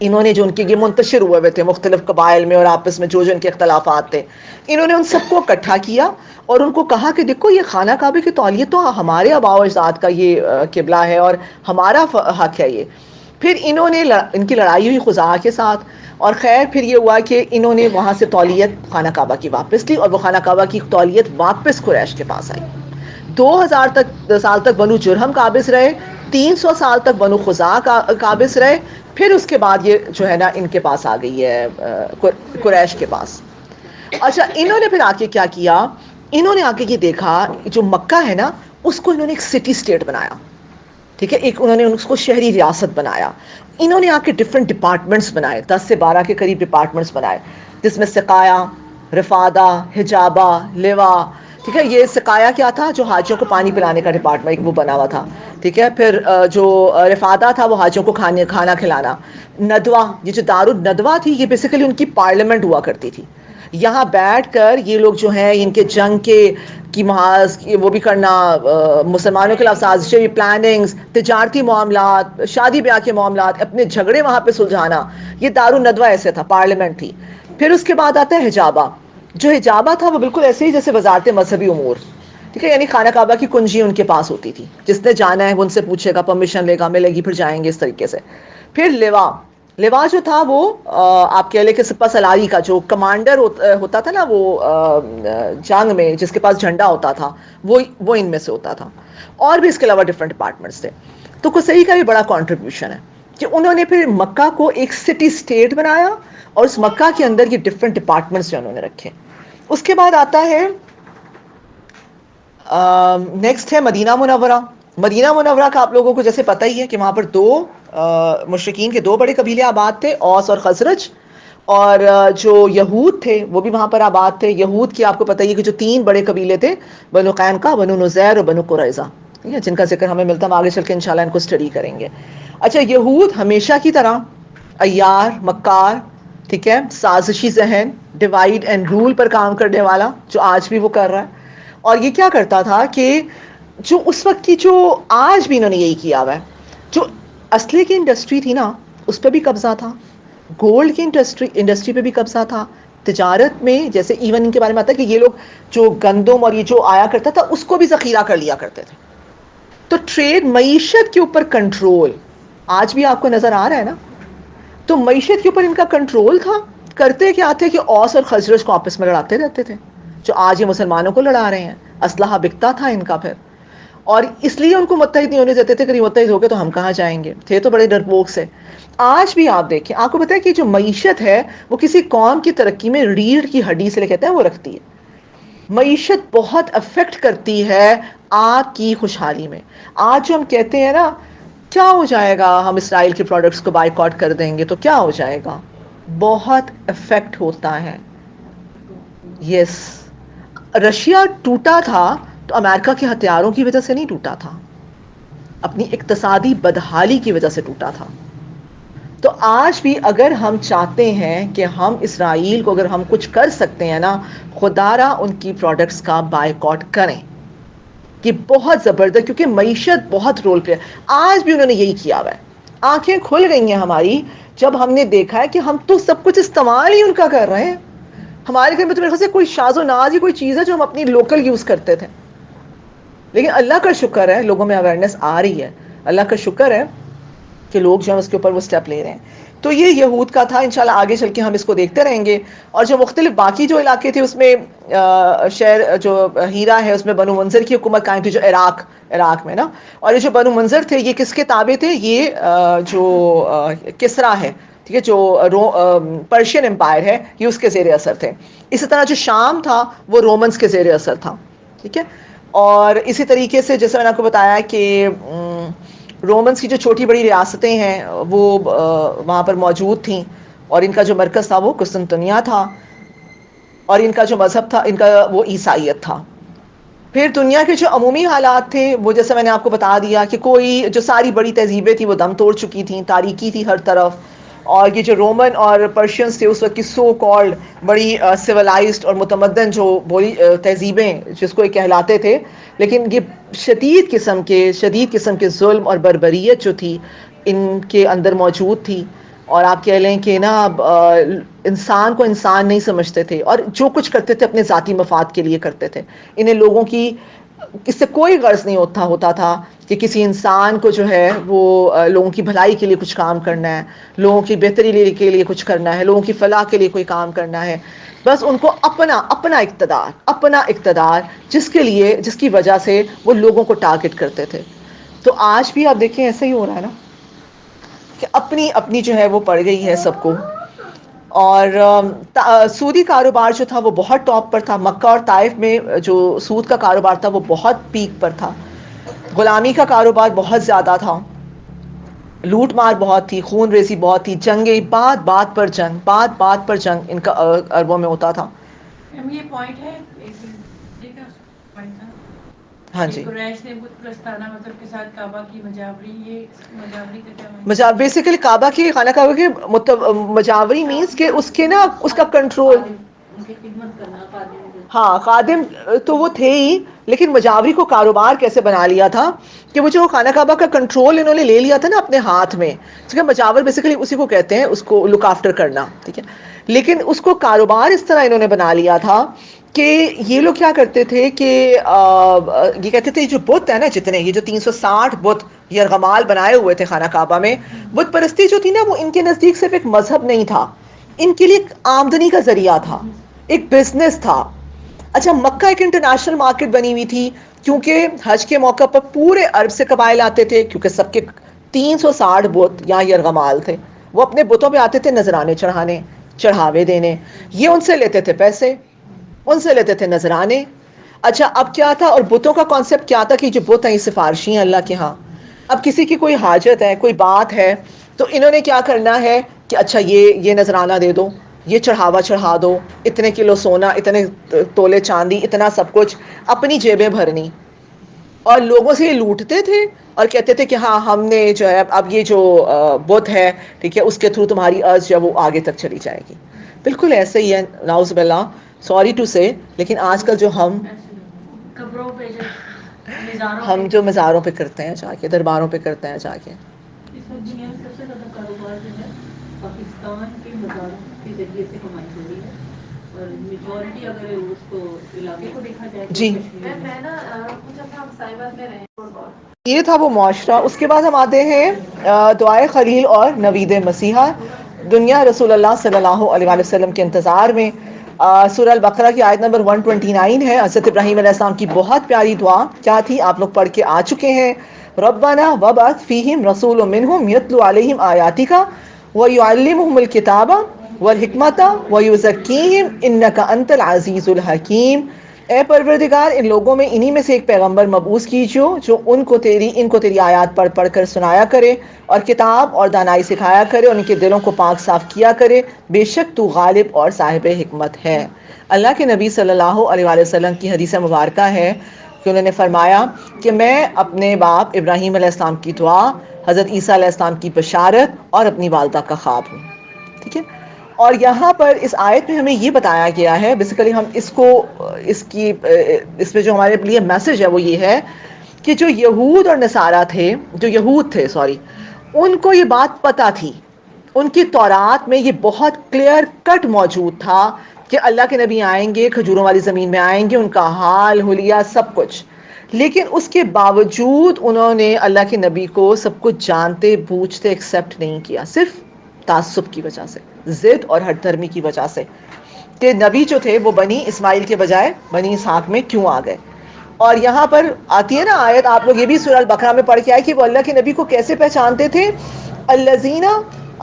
انہوں نے جو ان کے یہ منتشر ہوئے ہوئے تھے مختلف قبائل میں اور آپس میں جو ان کے اختلافات تھے، انہوں نے ان سب کو اکٹھا کیا اور ان کو کہا کہ دیکھو یہ خانہ کعبے کی تولیت تو ہمارے آباء و اجداد کا یہ قبلہ ہے اور ہمارا حق ہے یہ. پھر انہوں نے ان کی لڑائی ہوئی خزاعہ کے ساتھ، اور خیر پھر یہ ہوا کہ انہوں نے وہاں سے تولیت خانہ کعبہ کی واپس لی اور وہ خانہ کعبہ کی تولیت واپس قریش کے پاس آئی. 2000 سال تک بنو جرہم قابض رہے، 300 سال تک بنو خزاعہ قابض رہے، پھر اس کے بعد یہ جو ہے نا ان کے پاس آ گئی ہے قریش کے پاس. اچھا انہوں نے پھر آ کے کیا کیا، انہوں نے آ کے یہ دیکھا جو مکہ ہے نا اس کو انہوں نے ایک سٹی سٹیٹ بنایا، ٹھیک ہے، ایک انہوں نے اس کو شہری ریاست بنایا. انہوں نے آ کے ڈفرینٹ ڈپارٹمنٹس بنائے، 10 سے 12 کے قریب ڈپارٹمنٹس بنائے، جس میں سقایا، رفادہ، حجابہ، لوا. ٹھیک ہے، یہ سقایا کیا تھا، جو حاجیوں کو پانی پلانے کا ڈپارٹمنٹ وہ بنا ہوا تھا. ٹھیک ہے، پھر جو رفادہ تھا وہ حاجیوں کو کھانا کھلانا. ندوہ، یہ جو دار الندوہ تھی یہ بیسیکلی ان کی پارلیمنٹ ہوا کرتی تھی. یہاں بیٹھ کر یہ لوگ جو ہیں ان کے جنگ کی محاذ وہ بھی کرنا، مسلمانوں کے خلاف سازشیں، پلاننگز، تجارتی معاملات، شادی بیاہ کے معاملات، اپنے جھگڑے وہاں پہ سلجھانا، یہ دار الندوہ ایسے تھا، پارلیمنٹ تھی. پھر اس کے بعد آتا ہے حجابہ. جو حجابہ تھا وہ بالکل ایسے ہی جیسے وزارت مذہبی امور، ٹھیک ہے، یعنی خانہ کعبہ کی کنجی ان کے پاس ہوتی تھی، جس نے جانا ہے وہ ان سے پوچھے گا، پرمیشن لے گا، ملے گی، پھر جائیں گے اس طریقے سے. پھر لوا جو تھا وہ آپ کہہ لیں کہ سپہ سالاری کا جو کمانڈر ہوتا تھا نا وہ جنگ میں، جس کے پاس جھنڈا ہوتا تھا، وہ ان میں سے ہوتا تھا. اور بھی اس کے علاوہ ڈفرینٹ ڈپارٹمنٹس تھے. تو قصی کا بھی بڑا کنٹریبیوشن ہے کہ انہوں نے پھر مکہ کو ایک سٹی سٹیٹ بنایا اور اس مکہ کے اندر یہ ڈفرینٹ ڈپارٹمنٹس جو انہوں نے رکھے. اس کے بعد آتا ہے نیکسٹ ہے مدینہ منورہ. مدینہ منورہ کا آپ لوگوں کو جیسے پتہ ہی ہے کہ وہاں پر دو مشرکین کے دو بڑے قبیلے آباد تھے، اوس اور خزرج. اور جو یہود تھے وہ بھی وہاں پر آباد تھے. یہود کی آپ کو پتہ ہی ہے کہ جو 3 بڑے قبیلے تھے، بنو قینقاع، بنو نذیر اور بنو قریظہ، جن کا ذکر ہمیں ملتا ہے، آگے چل کے انشاءاللہ ان کو اسٹڈی کریں گے. اچھا یہود ہمیشہ کی طرح عیار، مکار، ٹھیک ہے، سازشی ذہن، ڈیوائیڈ اینڈ رول پر کام کرنے والا، جو آج بھی وہ کر رہا ہے. اور یہ کیا کرتا تھا کہ جو اس وقت کی جو آج بھی انہوں نے یہی کیا ہوا ہے، جو اسلحے کی انڈسٹری تھی نا اس پہ بھی قبضہ تھا، گولڈ کی انڈسٹری پہ بھی قبضہ تھا، تجارت میں جیسے ایون ان کے بارے میں آتا ہے کہ یہ لوگ جو گندم اور یہ جو آیا کرتا تھا اس کو بھی ذخیرہ کر لیا کرتے تھے. تو ٹریڈ، معیشت کے اوپر کنٹرول آج بھی آپ کو نظر آ رہا ہے نا. تو معیشت کے اوپر ان کا کنٹرول تھا. کرتے کیا تھے کہ اوس اور خزرج کو آپس میں لڑاتے رہتے تھے، جو آج یہ مسلمانوں کو لڑا رہے ہیں. اسلحہ بکتا تھا ان کا پھر، اور اس لیے ان کو متحد نہیں ہونے دیتے تھے کہ متحد ہو گئے تو ہم کہاں جائیں گے، تھے تو بڑے ڈرپوک سے. آج بھی آپ دیکھیں، آپ کو پتہ ہے کہ جو معیشت ہے وہ کسی قوم کی ترقی میں ریڑھ کی ہڈی سے کہتے ہیں وہ رکھتی ہے. معیشت بہت افیکٹ کرتی ہے آپ کی خوشحالی میں. آج جو ہم کہتے ہیں نا کیا ہو جائے گا، ہم اسرائیل کے پروڈکٹس کو بائیکاٹ کر دیں گے تو کیا ہو جائے گا، بہت افیکٹ ہوتا ہے. یس، رشیا ٹوٹا تھا تو امریکہ کے ہتھیاروں کی وجہ سے نہیں ٹوٹا تھا، اپنی اقتصادی بدحالی کی وجہ سے ٹوٹا تھا. تو آج بھی اگر ہم چاہتے ہیں کہ ہم اسرائیل کو اگر ہم کچھ کر سکتے ہیں نا، خدا را ان کی پروڈکٹس کا بائیکاٹ کریں. کہ بہت زبردست، کیونکہ معیشت بہت رول پلے. آج بھی انہوں نے یہی کیا ہوا ہے. آنکھیں کھل گئی ہیں ہماری جب ہم نے دیکھا ہے کہ ہم تو سب کچھ استعمال ہی ان کا کر رہے ہیں. ہمارے گھر میں تو میرے خیال سے کوئی شاز و ناز ہی کوئی چیز ہے جو ہم اپنی لوکل یوز کرتے تھے، لیکن اللہ کا شکر ہے لوگوں میں اویئرنیس آ رہی ہے. اللہ کا شکر ہے کہ لوگ جو ہیں اس کے اوپر وہ سٹیپ لے رہے ہیں. تو یہ یہود کا تھا. انشاءاللہ آگے چل کے ہم اس کو دیکھتے رہیں گے. اور جو مختلف باقی جو علاقے تھے اس میں شہر جو ہیرا ہے اس میں بنو منظر کی حکومت قائم تھی، جو عراق میں نا. اور یہ جو بنو منظر تھے یہ کس کے تابع تھے، یہ جو کسرا ہے، ٹھیک ہے، جو پرشین امپائر ہے یہ اس کے زیر اثر تھے. اسی طرح جو شام تھا وہ رومنز کے زیر اثر تھا، ٹھیک ہے. اور اسی طریقے سے جیسے میں نے آپ کو بتایا کہ رومنز کی جو چھوٹی بڑی ریاستیں ہیں وہ وہاں پر موجود تھیں، اور ان کا جو مرکز تھا وہ قسطنطنیہ تھا، اور ان کا جو مذہب تھا ان کا وہ عیسائیت تھا. پھر دنیا کے جو عمومی حالات تھے وہ جیسے میں نے آپ کو بتا دیا کہ کوئی جو ساری بڑی تہذیبیں تھیں وہ دم توڑ چکی تھیں، تاریکی تھی ہر طرف. اور یہ جو رومن اور پرشینس تھے اس وقت کی سو کالڈ بڑی سویلائزڈ اور متمدن جو بولی تہذیبیں جس کو یہ کہلاتے تھے، لیکن یہ شدید قسم کے ظلم اور بربریت جو تھی ان کے اندر موجود تھی. اور آپ کہہ لیں کہ نا انسان کو انسان نہیں سمجھتے تھے، اور جو کچھ کرتے تھے اپنے ذاتی مفاد کے لیے کرتے تھے. انہیں لوگوں کی اس سے کوئی غرض نہیں ہوتا تھا کہ کسی انسان کو جو ہے وہ لوگوں کی بھلائی کے لیے کچھ کام کرنا ہے، لوگوں کی بہتری کے لیے کچھ کرنا ہے، لوگوں کی فلاح کے لیے کوئی کام کرنا ہے. بس ان کو اپنا اقتدار جس کی وجہ سے وہ لوگوں کو ٹارگٹ کرتے تھے. تو آج بھی آپ دیکھیں ایسا ہی ہو رہا ہے نا کہ اپنی جو ہے وہ پڑ گئی ہے سب کو. اور سودی کاروبار جو تھا وہ بہت ٹاپ پر تھا. مکہ اور طائف میں جو سود کا کاروبار تھا وہ بہت پیک پر تھا. غلامی کا کاروبار بہت زیادہ تھا، لوٹ مار بہت تھی، خون ریزی بہت تھی، جنگیں بات پر جنگ ان کا عربوں میں ہوتا تھا. یہ پوائنٹ ہے ہاں جی. قریش نے بت پرستانہ مذہب کے ساتھ کعبہ کی مجاوری، یہ مجاوری کا کیا مطلب؟ مجاور بیسیکلی کعبہ کی خانہ کعبہ کے مجاوری مینس کہ اس کے نا اس کا کنٹرول، ان کی خدمت کرنا، خادم. ہاں خادم تو وہ تھے ہی، لیکن مجاوری کو کاروبار کیسے بنا لیا تھا کہ وہ جو خانہ کعبہ کا کنٹرول انہوں نے لے لیا تھا نا اپنے ہاتھ میں. مجاور بیسیکلی اسی کو کہتے ہیں، اس کو لک آفٹر کرنا، ٹھیک ہے. لیکن اس کو کاروبار اس طرح انہوں نے بنا لیا تھا کہ یہ لوگ کیا کرتے تھے کہ یہ کہتے تھے جو بت ہے نا، جتنے یہ جو 360 بت یرغمال بنائے ہوئے تھے خانہ کعبہ میں، بت پرستی جو تھی نا وہ ان کے نزدیک صرف ایک مذہب نہیں تھا، ان کے لیے آمدنی کا ذریعہ تھا، ایک بزنس تھا. اچھا مکہ ایک انٹرنیشنل مارکیٹ بنی ہوئی تھی، کیونکہ حج کے موقع پر پورے عرب سے قبائل آتے تھے، کیونکہ سب کے 360 بت یہاں یرغمال تھے. وہ اپنے بتوں پہ آتے تھے نذرانے چڑھانے، چڑھاوے دینے. یہ ان سے لیتے تھے پیسے، ان سے لیتے تھے نذرانے. اچھا اب کیا تھا، اور بتوں کا کانسیپٹ کیا تھا کہ جو بت ہیں یہ سفارشی ہیں اللہ کے ہاں. اب کسی کی کوئی حاجت ہے، کوئی بات ہے، تو انہوں نے کیا کرنا ہے کہ اچھا یہ نذرانہ دے دو، یہ چڑھاوا چڑھا دو، اتنے کلو سونا، اتنے تولے چاندی، اتنا سب کچھ اپنی جیبیں بھرنی. اور لوگوں سے یہ لوٹتے تھے اور کہتے تھے کہ ہاں ہم نے جو ہے اب یہ جو بت ہے ٹھیک ہے اس کے تھرو تمہاری عرض جو ہے وہ آگے تک چلی جائے گی. بالکل ایسے ہی ہے، نعوذ باللہ، سوری ٹو سے. لیکن آج کل جو قبروں پہ ہم جو مزاروں پہ کرتے ہیں جا کے، درباروں پہ کرتے ہیں جا کے. اس وقت دنیا میں سب سے زیادہ کاروبار جو ہے پاکستان کے مزاروں کے ذریعے سے کمائی ہو رہی ہے، اور میجورٹی اگر اس کو علاقے کو دیکھا جائے تو جی میں نا کچھ اپنا صاحبات میں رہے. یہ تھا وہ معاشرہ. اس کے بعد ہم آتے ہیں دعائے خلیل اور نوید مسیحا. دنیا رسول اللہ صلی اللہ علیہ وسلم کے انتظار میں. سورہ البقرہ کی آیت نمبر 129 ہے. حضرت ابراہیم علیہ السلام کی بہت پیاری دعا کیا تھی، آپ لوگ پڑھ کے آ چکے ہیں. ربنا وبعث فیہم رسول منہم یتلو علیہم آیاتک ویعلمہم الکتاب والحکمت ویزکیہم انک انت العزیز الحکیم. اے پروردگار ان لوگوں میں انہی میں سے ایک پیغمبر مبعوث کیجو جو ان کو تیری آیات پڑھ پڑھ کر سنایا کرے اور کتاب اور دانائی سکھایا کرے اور ان کے دلوں کو پاک صاف کیا کرے. بے شک تو غالب اور صاحب حکمت ہے. اللہ کے نبی صلی اللہ علیہ وآلہ وسلم کی حدیث مبارکہ ہے کہ انہوں نے فرمایا کہ میں اپنے باپ ابراہیم علیہ السلام کی دعا، حضرت عیسیٰ علیہ السلام کی بشارت اور اپنی والدہ کا خواب ہوں. ٹھیک ہے. اور یہاں پر اس آیت میں ہمیں یہ بتایا گیا ہے، بیسیکلی ہم اس میں جو ہمارے لیے میسج ہے وہ یہ ہے کہ جو یہود اور نصارہ تھے، ان کو یہ بات پتہ تھی، ان کی تورات میں یہ بہت کلیئر کٹ موجود تھا کہ اللہ کے نبی آئیں گے، کھجوروں والی زمین میں آئیں گے، ان کا حال حلیہ سب کچھ. لیکن اس کے باوجود انہوں نے اللہ کے نبی کو سب کچھ جانتے بوجھتے ایکسیپٹ نہیں کیا، صرف تعصب کی وجہ سے، ضد اور ہٹ دھرمی کی وجہ سے کہ نبی جو تھے وہ بنی اسماعیل کے بجائے بنی اسحاق میں کیوں آ گئے. اور یہاں پر آتی ہے نا آیت، آپ لوگ یہ بھی سورہ البقرہ میں پڑھ کے آئے کہ وہ اللہ کے نبی کو کیسے پہچانتے تھے. الذین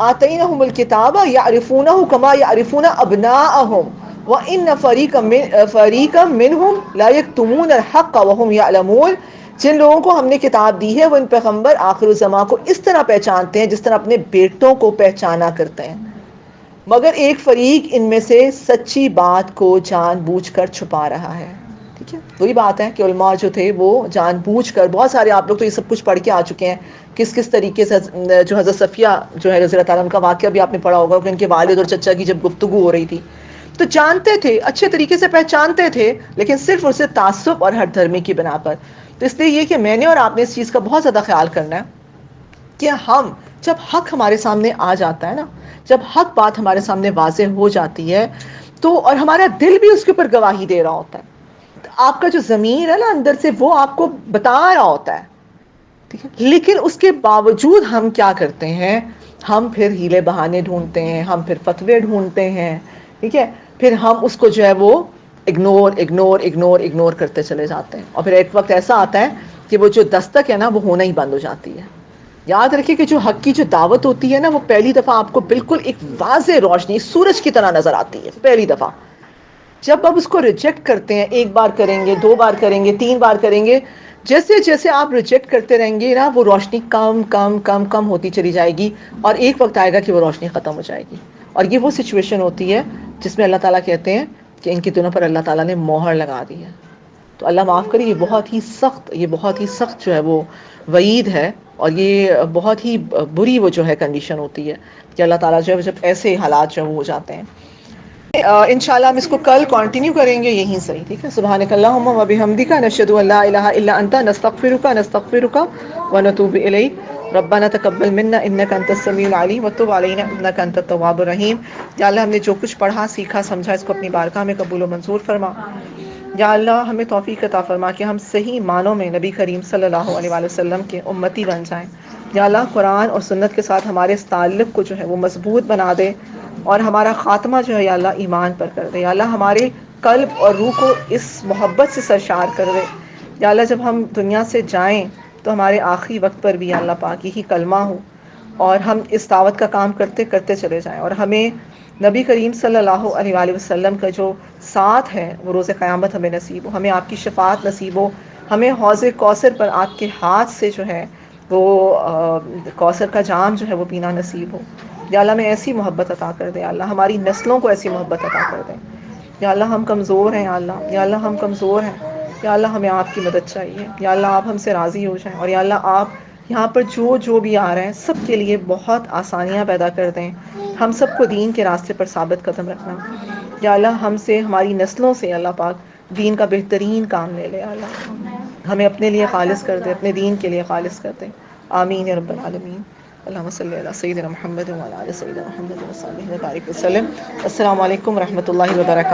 آتینہم الکتاب یعرفونہ کما یعرفون ابناءہم وان فریقا منہم لا یکتمون الحق وہم یعلمون. جن لوگوں کو ہم نے کتاب دی ہے وہ ان پیغمبر آخر الزماں کو اس طرح پہچانتے ہیں جس طرح اپنے بیٹوں کو پہچانا کرتے ہیں، مگر ایک فریق ان میں سے سچی بات کو جان بوجھ کر چھپا رہا ہے. ٹھیک ہے. وہی بات ہے کہ علماء جو تھے وہ جان بوجھ کر، بہت سارے آپ لوگ تو یہ سب کچھ پڑھ کے آ چکے ہیں کس کس طریقے سے جو حضرت صفیہ جو ہے رضی اللہ تعالیٰ عنہ کا واقعہ بھی آپ نے پڑھا ہوگا کہ ان کے والد اور چچا کی جب گفتگو ہو رہی تھی تو جانتے تھے، اچھے طریقے سے پہچانتے تھے، لیکن صرف اور صرف تعصب اور ہر دھرمی کی بنا پر. تو اس لیے یہ کہ میں نے اور آپ نے اس چیز کا بہت زیادہ خیال کرنا ہے کہ ہم جب حق ہمارے سامنے آ جاتا ہے نا، جب حق بات ہمارے سامنے واضح ہو جاتی ہے تو، اور ہمارا دل بھی اس کے اوپر گواہی دے رہا ہوتا ہے، آپ کا جو ضمیر ہے نا اندر سے وہ آپ کو بتا رہا ہوتا ہے، ٹھیک ہے، لیکن اس کے باوجود ہم کیا کرتے ہیں، ہم پھر ہیلے بہانے ڈھونڈتے ہیں، ہم پھر فتوے ڈھونڈتے ہیں، ٹھیک ہے، پھر ہم اس کو جو ہے وہ اگنور کرتے چلے جاتے ہیں، اور پھر ایک وقت ایسا آتا ہے کہ وہ جو دستک ہے نا وہ ہونا ہی بند ہو جاتی ہے. یاد رکھیے کہ جو حق کی جو دعوت ہوتی ہے نا وہ پہلی دفعہ آپ کو بالکل ایک واضح روشنی سورج کی طرح نظر آتی ہے پہلی دفعہ. جب آپ اس کو ریجیکٹ کرتے ہیں، ایک بار کریں گے، 2 بار کریں گے، 3 بار کریں گے، جیسے جیسے آپ ریجیکٹ کرتے رہیں گے نا وہ روشنی کم کم کم کم ہوتی چلی جائے گی، اور ایک وقت آئے گا کہ وہ روشنی ختم ہو جائے گی. اور یہ وہ سچویشن ہوتی ہے جس میں اللہ تعالیٰ کہتے ہیں کہ ان کے دلوں پر اللہ تعالیٰ نے مہر لگا دی ہے. تو اللہ معاف کرے، یہ بہت ہی سخت جو ہے وہ وعید ہے، اور یہ بہت ہی بری وہ جو ہے کنڈیشن ہوتی ہے کہ اللہ تعالیٰ جو ہے جب ایسے حالات جو ہو جاتے ہیں. انشاءاللہ ہم اس کو کل کنٹینیو کریں گے یہیں سے، ٹھیک ہے. سبحانک اللہم و بحمدک، نشہد ان لا الہ الا انت، نستغفرک ونتوب الیک. ربنا تقبل منا انک انت السمیع العلیم وتب علینا انک انت التواب الرحیم. یا اللہ ہم نے جو کچھ پڑھا، سیکھا، سمجھا، اس کو اپنی بارگاہ میں قبول و منظور فرما. یا اللہ ہمیں توفیق عطا فرما کہ ہم صحیح معنوں میں نبی کریم صلی اللہ علیہ وآلہ وسلم کے امتی بن جائیں. یا اللہ قرآن اور سنت کے ساتھ ہمارے اس تعلق کو جو ہے وہ مضبوط بنا دے، اور ہمارا خاتمہ جو ہے یا اللہ ایمان پر کر دے. یا اللہ ہمارے قلب اور روح کو اس محبت سے سرشار کر دے. یا اللہ جب ہم دنیا سے جائیں تو ہمارے آخری وقت پر بھی یا اللہ پاک یہی کلمہ ہو، اور ہم اس دعوت کا کام کرتے کرتے چلے جائیں، اور ہمیں نبی کریم صلی اللہ علیہ وآلہ وسلم کا جو ساتھ ہے وہ روز قیامت ہمیں نصیب ہو، ہمیں آپ کی شفاعت نصیب ہو، ہمیں حوض کوثر پر آپ کے ہاتھ سے جو ہے وہ کوثر کا جام جو ہے وہ پینا نصیب ہو. یا اللہ ہمیں ایسی محبت عطا کر دے، یا اللہ ہماری نسلوں کو ایسی محبت عطا کر دے. یا اللہ ہم کمزور ہیں، یا اللہ ہم کمزور ہیں، یا اللہ ہمیں آپ کی مدد چاہیے. یا اللہ آپ ہم سے راضی ہو جائیں، اور یا اللہ آپ یہاں پر جو بھی آ رہے ہیں سب کے لیے بہت آسانیاں پیدا کر دیں، ہم سب کو دین کے راستے پر ثابت قدم رکھنا. یا اللہ ہم سے، ہماری نسلوں سے اللہ پاک دین کا بہترین کام لے لے. یا اللہ ہمیں اپنے لیے خالص کر دے، اپنے دین کے لیے خالص کر دے. آمین یا رب العالمین. اللہم صلی علی سیدنا محمد وعلی آل سیدنا محمد وصحبہ وبارک وسلم. السلام علیکم ورحمۃ اللہ وبرکاتہ.